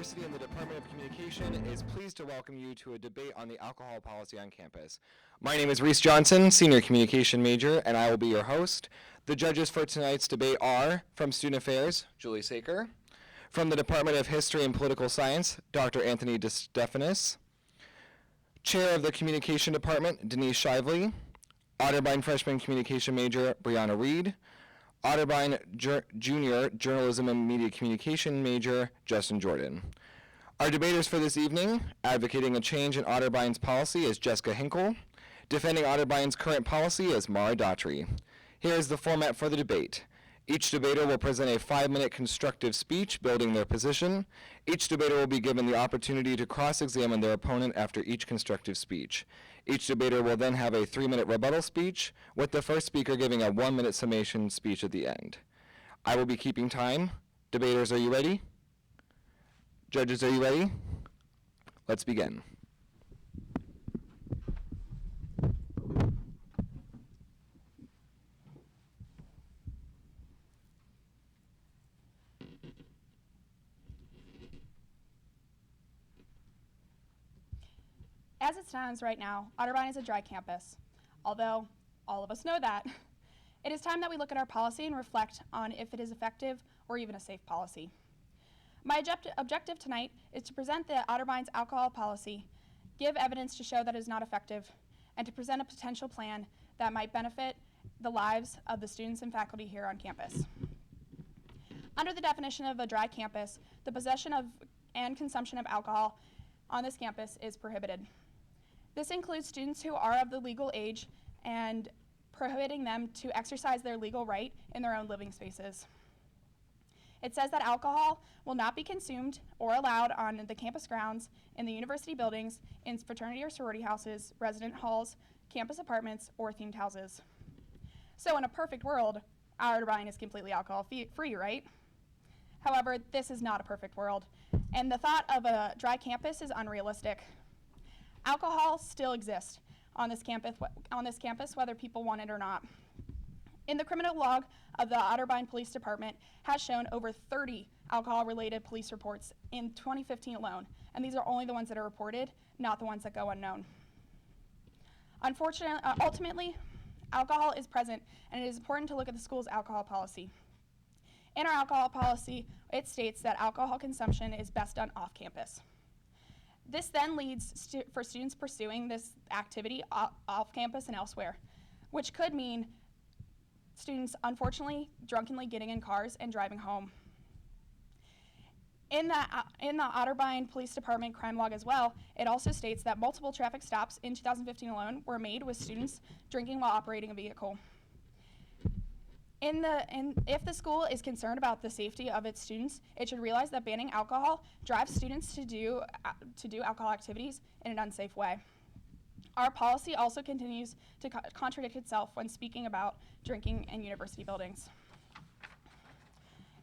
University and the Department of Communication is pleased to welcome you to a debate on the alcohol policy on campus. My name is Reese Johnson, Senior Communication Major, and I will be your host. The judges for tonight's debate are, from Student Affairs, Julie Saker; from the Department of History and Political Science, Dr. Anthony DeStephanis; Chair of the Communication Department, Denise Shively; Otterbein Freshman Communication Major, Brianna Reed; Otterbein Junior Journalism and Media Communication Major, Justin Jordan. Our debaters for this evening, advocating a change in Otterbein's policy, is Jessica Hinkel. Defending Otterbein's current policy is Mara Daugherty. Here is the format for the debate. Each debater will present a 5-minute constructive speech building their position. Each debater will be given the opportunity to cross-examine their opponent after each constructive speech. Each debater will then have a 3-minute rebuttal speech, with the first speaker giving a 1-minute summation speech at the end. I will be keeping time. Debaters, are you ready? Judges, are you ready? Let's begin. As it stands right now, Otterbein is a dry campus. Although all of us know that, it is time that we look at our policy and reflect on if it is effective or even a safe policy. My objective tonight is to present the Otterbein's alcohol policy, give evidence to show that it is not effective, and to present a potential plan that might benefit the lives of the students and faculty here on campus. Under the definition of a dry campus, the possession of and consumption of alcohol on this campus is prohibited. This includes students who are of the legal age and prohibiting them to exercise their legal right in their own living spaces. It says that alcohol will not be consumed or allowed on the campus grounds, in the university buildings, in fraternity or sorority houses, resident halls, campus apartments, or themed houses. So in a perfect world, Otterbein is completely alcohol-free, right? However, this is not a perfect world, and the thought of a dry campus is unrealistic. Alcohol still exists on this campus, whether people want it or not. In the criminal log of the Otterbein Police Department has shown over 30 alcohol-related police reports in 2015 alone, and these are only the ones that are reported, not the ones that go unknown. Unfortunately, ultimately, alcohol is present, and it is important to look at the school's alcohol policy. In our alcohol policy, it states that alcohol consumption is best done off campus. This then leads for students pursuing this activity off campus and elsewhere, which could mean students, unfortunately, drunkenly getting in cars and driving home. In the Otterbein Police Department crime log as well, it also states that multiple traffic stops in 2015 alone were made with students drinking while operating a vehicle. If the school is concerned about the safety of its students, it should realize that banning alcohol drives students to do alcohol activities in an unsafe way. Our policy also continues to contradict itself when speaking about drinking in university buildings.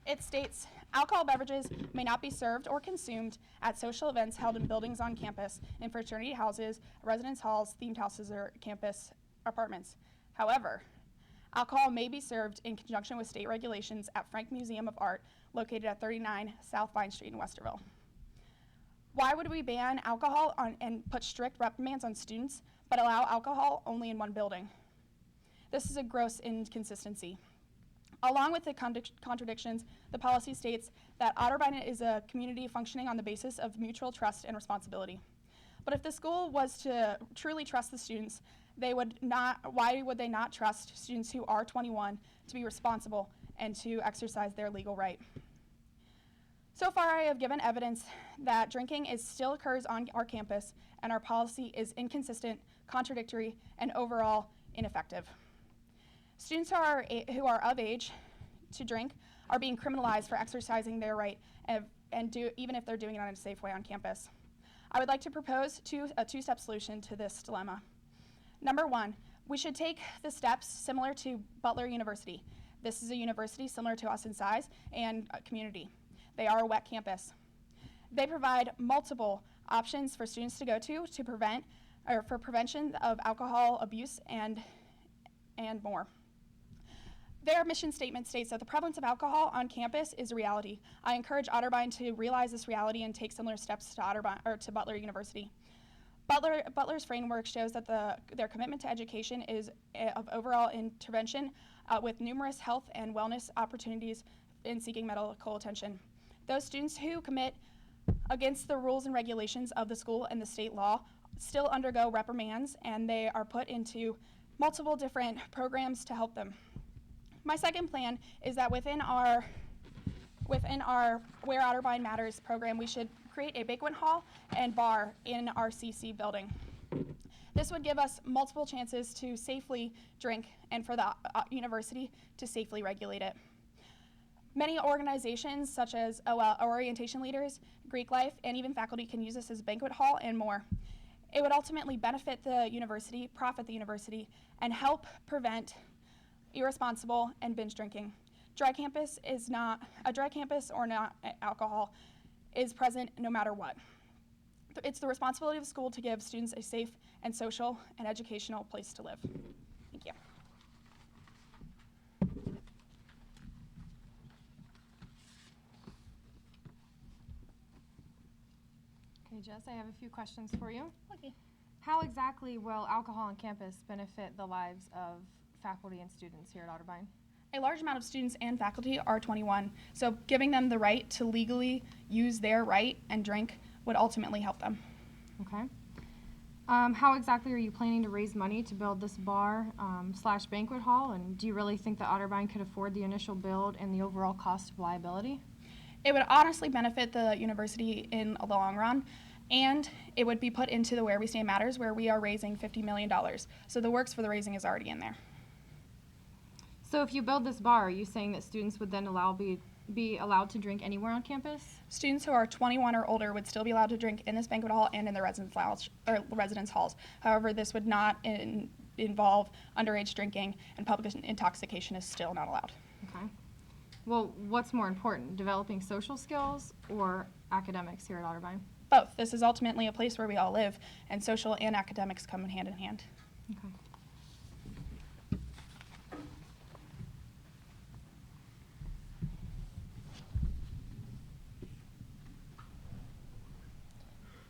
It states, alcohol beverages may not be served or consumed at social events held in buildings on campus, in fraternity houses, residence halls, themed houses, or campus apartments. However, alcohol may be served in conjunction with state regulations at Frank Museum of Art, located at 39 South Vine Street in Westerville. Why would we ban alcohol and put strict reprimands on students, but allow alcohol only in one building? This is a gross inconsistency. Along with the contradictions, the policy states that Otterbein is a community functioning on the basis of mutual trust and responsibility. But if the school was to truly trust the students, why would they not trust students who are 21 to be responsible and to exercise their legal right? So far, I have given evidence that drinking still occurs on our campus, and our policy is inconsistent, contradictory, and overall ineffective. Students who are of age to drink are being criminalized for exercising their right, even if they're doing it in a safe way on campus. I would like to propose a two-step solution to this dilemma. Number one, we should take the steps similar to Butler University. This is a university similar to us in size and community. They are a wet campus. They provide multiple options for students to go to for prevention of alcohol abuse and more. Their mission statement states that the prevalence of alcohol on campus is a reality. I encourage Otterbein to realize this reality and take similar steps to to Butler University. Butler's framework shows that their commitment to education is of overall intervention with numerous health and wellness opportunities in seeking medical attention. Those students who commit against the rules and regulations of the school and the state law still undergo reprimands, and they are put into multiple different programs to help them. My second plan is that within our Where Otterbein Matters program, we should create a banquet hall and bar in our CC building. This would give us multiple chances to safely drink and for the university to safely regulate it. Many organizations such as orientation leaders, Greek life, and even faculty can use this as a banquet hall and more. It would ultimately benefit the university, profit the university, and help prevent irresponsible and binge drinking. A dry campus or not alcohol is present no matter what. It's the responsibility of the school to give students a safe and social and educational place to live. Thank you. Okay, Jess, I have a few questions for you. Okay. How exactly will alcohol on campus benefit the lives of faculty and students here at Otterbein? A large amount of students and faculty are 21, so giving them the right to legally use their right and drink would ultimately help them. Okay. How exactly are you planning to raise money to build this bar slash banquet hall, and do you really think that Otterbein could afford the initial build and the overall cost of liability? It would honestly benefit the university in the long run, and it would be put into the Where We Stand Matters, where we are raising $50 million. So the works for the raising is already in there. So if you build this bar, are you saying that students would then be allowed to drink anywhere on campus? Students who are 21 or older would still be allowed to drink in this banquet hall and in the residence halls. However, this would not involve underage drinking, and public intoxication is still not allowed. Okay. Well, what's more important, developing social skills or academics here at Otterbein? Both. This is ultimately a place where we all live, and social and academics come in hand in hand. Okay.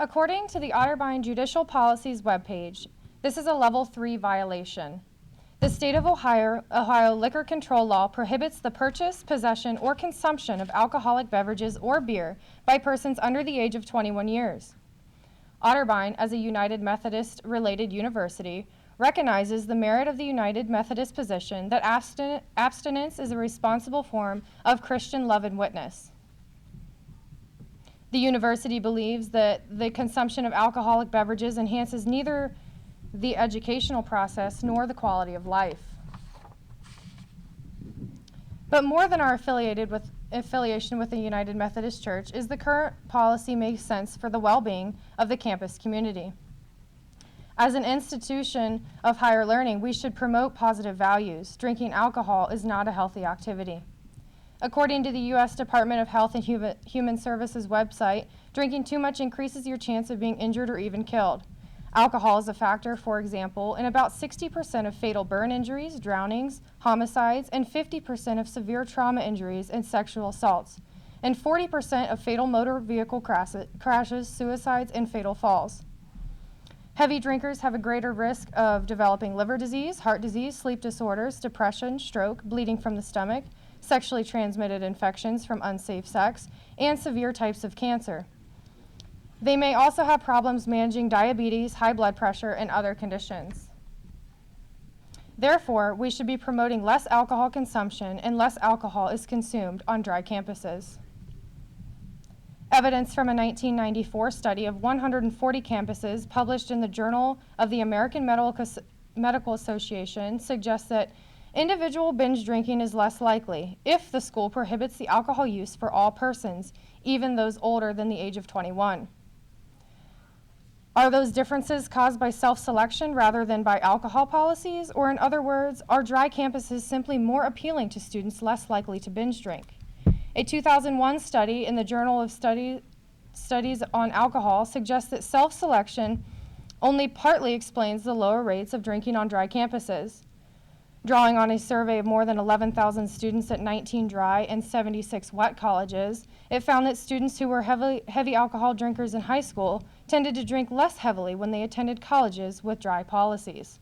According to the Otterbein Judicial Policies webpage, this is a Level 3 violation. The state of Ohio liquor control law prohibits the purchase, possession, or consumption of alcoholic beverages or beer by persons under the age of 21 years. Otterbein, as a United Methodist-related university, recognizes the merit of the United Methodist position that abstinence is a responsible form of Christian love and witness. The university believes that the consumption of alcoholic beverages enhances neither the educational process nor the quality of life. But more than our affiliation with the United Methodist Church is the current policy makes sense for the well-being of the campus community. As an institution of higher learning, we should promote positive values. Drinking alcohol is not a healthy activity. According to the U.S. Department of Health and Human Services website, drinking too much increases your chance of being injured or even killed. Alcohol is a factor, for example, in about 60% of fatal burn injuries, drownings, homicides, and 50% of severe trauma injuries and sexual assaults, and 40% of fatal motor vehicle crashes, suicides, and fatal falls. Heavy drinkers have a greater risk of developing liver disease, heart disease, sleep disorders, depression, stroke, bleeding from the stomach, sexually transmitted infections from unsafe sex, and severe types of cancer. They may also have problems managing diabetes, high blood pressure, and other conditions. Therefore, we should be promoting less alcohol consumption and less alcohol is consumed on dry campuses. Evidence from a 1994 study of 140 campuses published in the Journal of the American Medical Association suggests that individual binge drinking is less likely if the school prohibits the alcohol use for all persons, even those older than the age of 21. Are those differences caused by self-selection rather than by alcohol policies? Or in other words, are dry campuses simply more appealing to students less likely to binge drink? A 2001 study in the Journal of Studies on Alcohol suggests that self-selection only partly explains the lower rates of drinking on dry campuses. Drawing on a survey of more than 11,000 students at 19 dry and 76 wet colleges, it found that students who were heavy alcohol drinkers in high school tended to drink less heavily when they attended colleges with dry policies.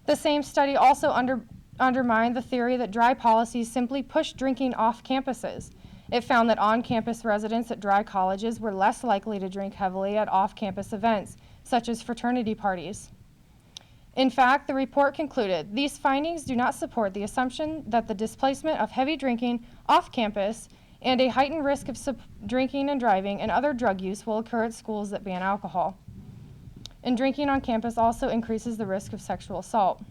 The same study also undermined the theory that dry policies simply push drinking off campuses. It found that on-campus residents at dry colleges were less likely to drink heavily at off-campus events, such as fraternity parties. In fact, the report concluded these findings do not support the assumption that the displacement of heavy drinking off campus and a heightened risk of drinking and driving and other drug use will occur at schools that ban alcohol. And drinking on campus also increases the risk of sexual assault.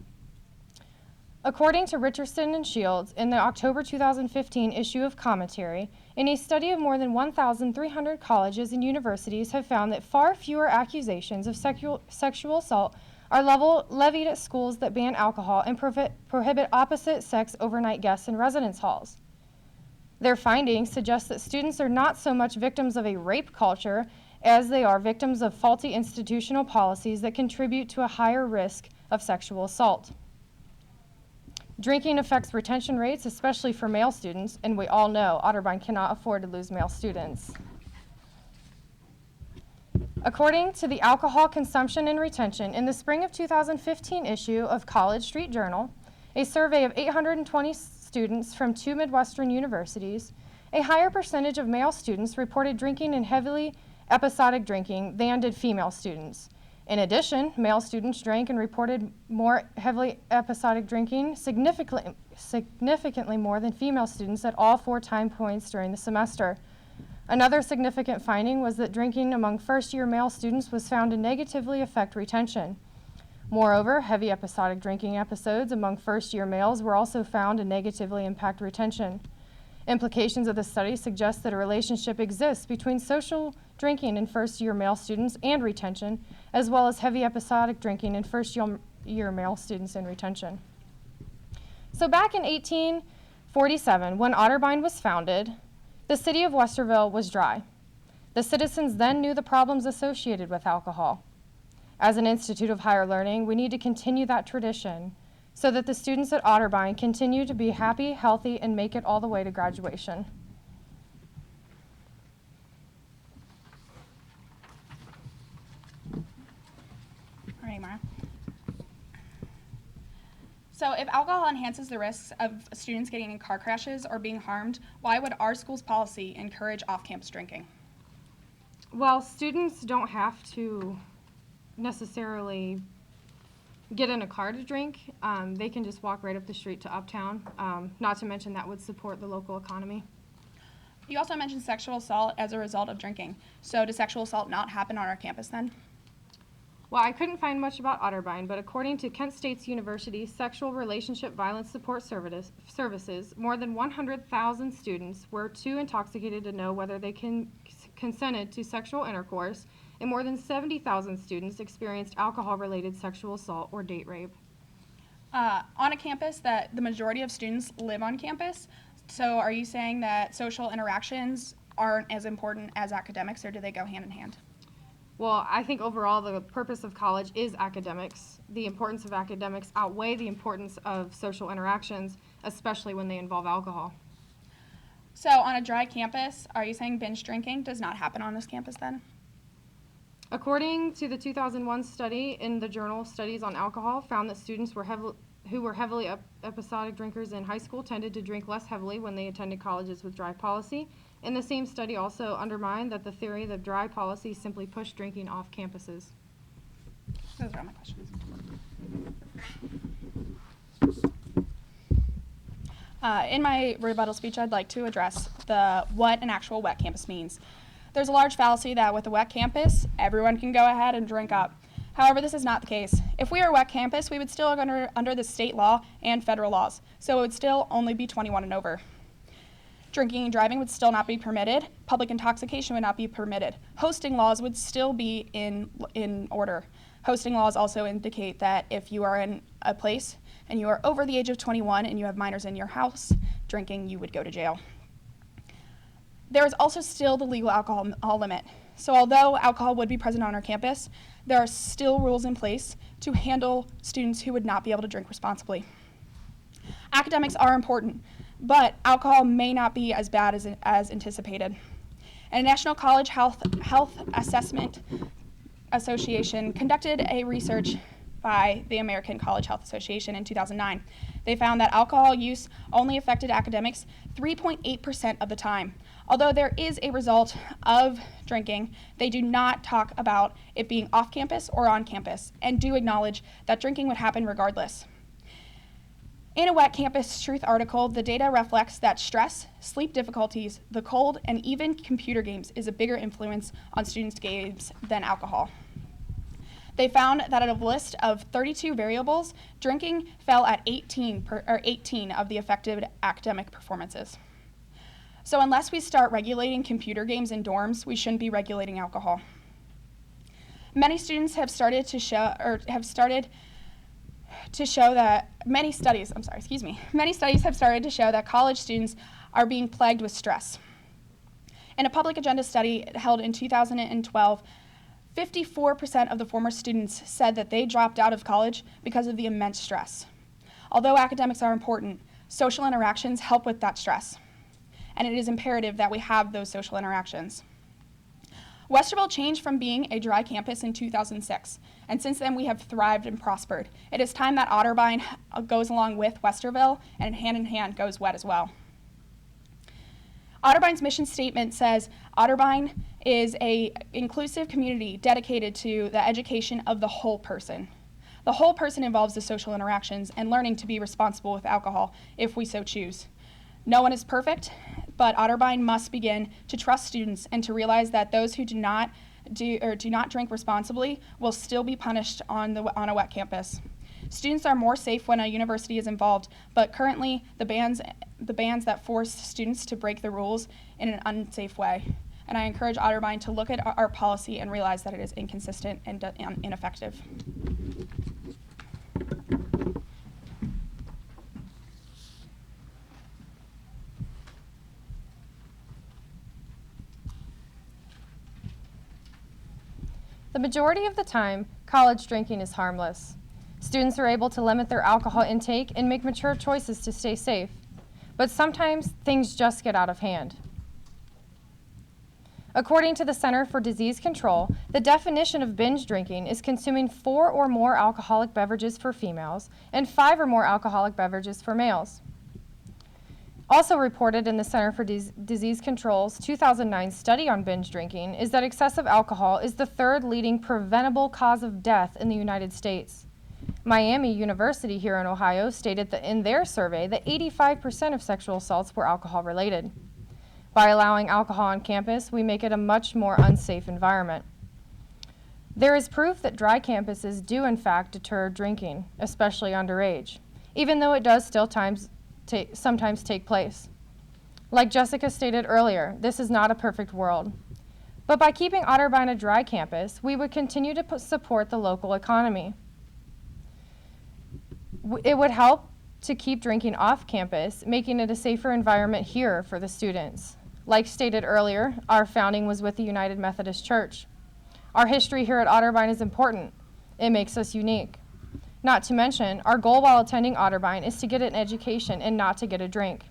According to Richardson and Shields, in the October 2015 issue of Commentary, in a study of more than 1,300 colleges and universities have found that far fewer accusations of sexual assault are levied at schools that ban alcohol and prohibit opposite-sex overnight guests in residence halls. Their findings suggest that students are not so much victims of a rape culture as they are victims of faulty institutional policies that contribute to a higher risk of sexual assault. Drinking affects retention rates, especially for male students, and we all know Otterbein cannot afford to lose male students. According to the Alcohol Consumption and Retention in the spring of 2015 issue of College Street Journal, a survey of 820 students from 2 Midwestern universities, a higher percentage of male students reported drinking and heavily episodic drinking than did female students. In addition, male students drank and reported more heavily episodic drinking, significantly more than female students at all 4 time points during the semester. Another significant finding was that drinking among first-year male students was found to negatively affect retention. Moreover, heavy episodic drinking episodes among first-year males were also found to negatively impact retention. Implications of the study suggest that a relationship exists between social drinking in first-year male students and retention, as well as heavy episodic drinking in first-year male students and retention. So back in 1847, when Otterbein was founded, the city of Westerville was dry. The citizens then knew the problems associated with alcohol. As an institute of higher learning, we need to continue that tradition so that the students at Otterbein continue to be happy, healthy, and make it all the way to graduation. All right, Mara. So if alcohol enhances the risks of students getting in car crashes or being harmed, why would our school's policy encourage off-campus drinking? Well, students don't have to necessarily get in a car to drink. They can just walk right up the street to Uptown. Not to mention that would support the local economy. You also mentioned sexual assault as a result of drinking. So does sexual assault not happen on our campus then? Well, I couldn't find much about Otterbein, but according to Kent State University's Sexual Relationship Violence Support Services, more than 100,000 students were too intoxicated to know whether they consented to sexual intercourse, and more than 70,000 students experienced alcohol-related sexual assault or date rape. On a campus that the majority of students live on campus, so are you saying that social interactions aren't as important as academics, or do they go hand in hand? Well, I think overall the purpose of college is academics. The importance of academics outweigh the importance of social interactions, especially when they involve alcohol. So on a dry campus, are you saying binge drinking does not happen on this campus then? According to the 2001 study in the journal Studies on Alcohol, found that students who were heavily episodic drinkers in high school tended to drink less heavily when they attended colleges with dry policy. And the same study also undermined that the theory that dry policies simply push drinking off campuses. Those are all my questions. In my rebuttal speech, I'd like to address what an actual wet campus means. There's a large fallacy that with a wet campus, everyone can go ahead and drink up. However, this is not the case. If we were a wet campus, we would still go under the state law and federal laws, so it would still only be 21 and over. Drinking and driving would still not be permitted. Public intoxication would not be permitted. Hosting laws would still be in order. Hosting laws also indicate that if you are in a place and you are over the age of 21 and you have minors in your house drinking, you would go to jail. There is also still the legal alcohol limit. So although alcohol would be present on our campus, there are still rules in place to handle students who would not be able to drink responsibly. Academics are important, but alcohol may not be as bad as anticipated. And a National College Health Assessment Association conducted a research by the American College Health Association in 2009. They found that alcohol use only affected academics 3.8% of the time. Although there is a result of drinking, they do not talk about it being off campus or on campus, and do acknowledge that drinking would happen regardless. In a Wet Campus Truth article, the data reflects that stress, sleep difficulties, the cold, and even computer games is a bigger influence on students' games than alcohol. They found that out of a list of 32 variables, drinking fell at 18 of the affected academic performances. So unless we start regulating computer games in dorms, we shouldn't be regulating alcohol. Many studies have started to show that college students are being plagued with stress. In a public agenda study held in 2012, 54% of the former students said that they dropped out of college because of the immense stress. Although academics are important, social interactions help with that stress, and it is imperative that we have those social interactions. Westerville changed from being a dry campus in 2006, and since then we have thrived and prospered. It is time that Otterbein goes along with Westerville, and hand in hand goes Wet as well. Otterbein's mission statement says, Otterbein is an inclusive community dedicated to the education of the whole person. The whole person involves the social interactions and learning to be responsible with alcohol if we so choose. No one is perfect, but Otterbein must begin to trust students and to realize that those who do not drink responsibly will still be punished on a wet campus. Students are more safe when a university is involved, but currently the bans that force students to break the rules in an unsafe way. And I encourage Otterbein to look at our policy and realize that it is inconsistent and ineffective. The majority of the time, college drinking is harmless. Students are able to limit their alcohol intake and make mature choices to stay safe. But sometimes things just get out of hand. According to the Center for Disease Control, the definition of binge drinking is consuming 4 or more alcoholic beverages for females and 5 or more alcoholic beverages for males. Also reported in the Center for Disease Control's 2009 study on binge drinking is that excessive alcohol is the 3rd leading preventable cause of death in the United States. Miami University here in Ohio stated that in their survey that 85% of sexual assaults were alcohol-related. By allowing alcohol on campus, we make it a much more unsafe environment. There is proof that dry campuses do in fact deter drinking, especially underage, even though it does still sometimes take place. Like Jessica stated earlier, this is not a perfect world. But by keeping Otterbein a dry campus, we would continue to support the local economy. It would help to keep drinking off campus, making it a safer environment here for the students. Like stated earlier, our founding was with the United Methodist Church. Our history here at Otterbein is important. It makes us unique. Not to mention, our goal while attending Otterbein is to get an education and not to get a drink.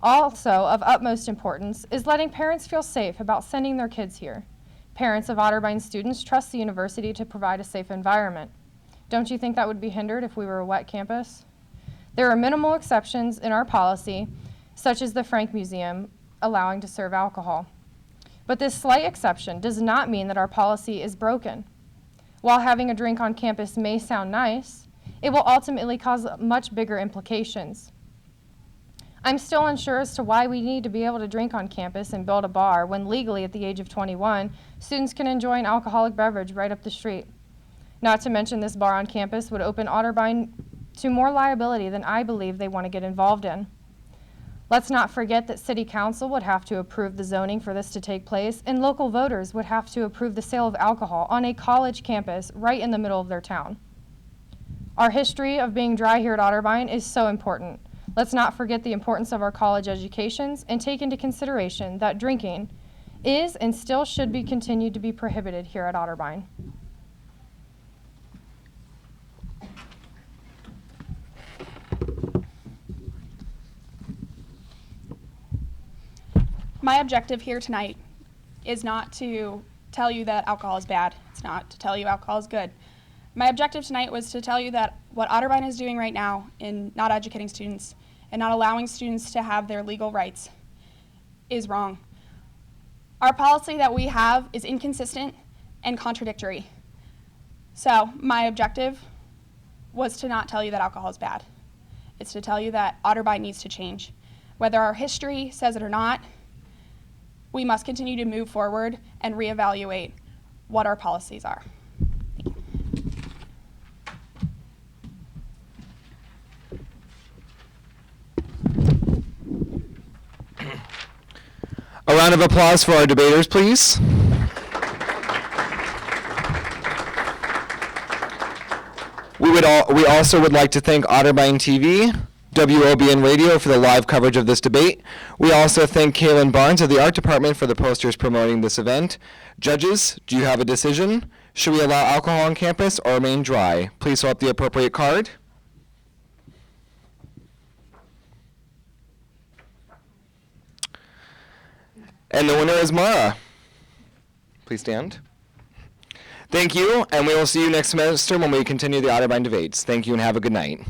Also of utmost importance is letting parents feel safe about sending their kids here. Parents of Otterbein students trust the university to provide a safe environment. Don't you think that would be hindered if we were a wet campus? There are minimal exceptions in our policy, such as the Frank Museum allowing to serve alcohol. But this slight exception does not mean that our policy is broken. While having a drink on campus may sound nice, it will ultimately cause much bigger implications. I'm still unsure as to why we need to be able to drink on campus and build a bar when legally at the age of 21, students can enjoy an alcoholic beverage right up the street. Not to mention this bar on campus would open Otterbein to more liability than I believe they want to get involved in. Let's not forget that City Council would have to approve the zoning for this to take place, and local voters would have to approve the sale of alcohol on a college campus right in the middle of their town. Our history of being dry here at Otterbein is so important. Let's not forget the importance of our college educations and take into consideration that drinking is and still should be continued to be prohibited here at Otterbein. My objective here tonight is not to tell you that alcohol is bad. It's not to tell you alcohol is good. My objective tonight was to tell you that what Otterbein is doing right now in not educating students and not allowing students to have their legal rights is wrong. Our policy that we have is inconsistent and contradictory. So my objective was to not tell you that alcohol is bad. It's to tell you that Otterbein needs to change. Whether our history says it or not, we must continue to move forward and reevaluate what our policies are. A round of applause for our debaters, please. We also would like to thank Otterbein TV, WOBN Radio for the live coverage of this debate. We also thank Kaylin Barnes of the Art Department for the posters promoting this event. Judges, do you have a decision? Should we allow alcohol on campus or remain dry? Please fill up the appropriate card. And the winner is Mara. Please stand. Thank you, and we will see you next semester when we continue the Otterbein debates. Thank you and have a good night.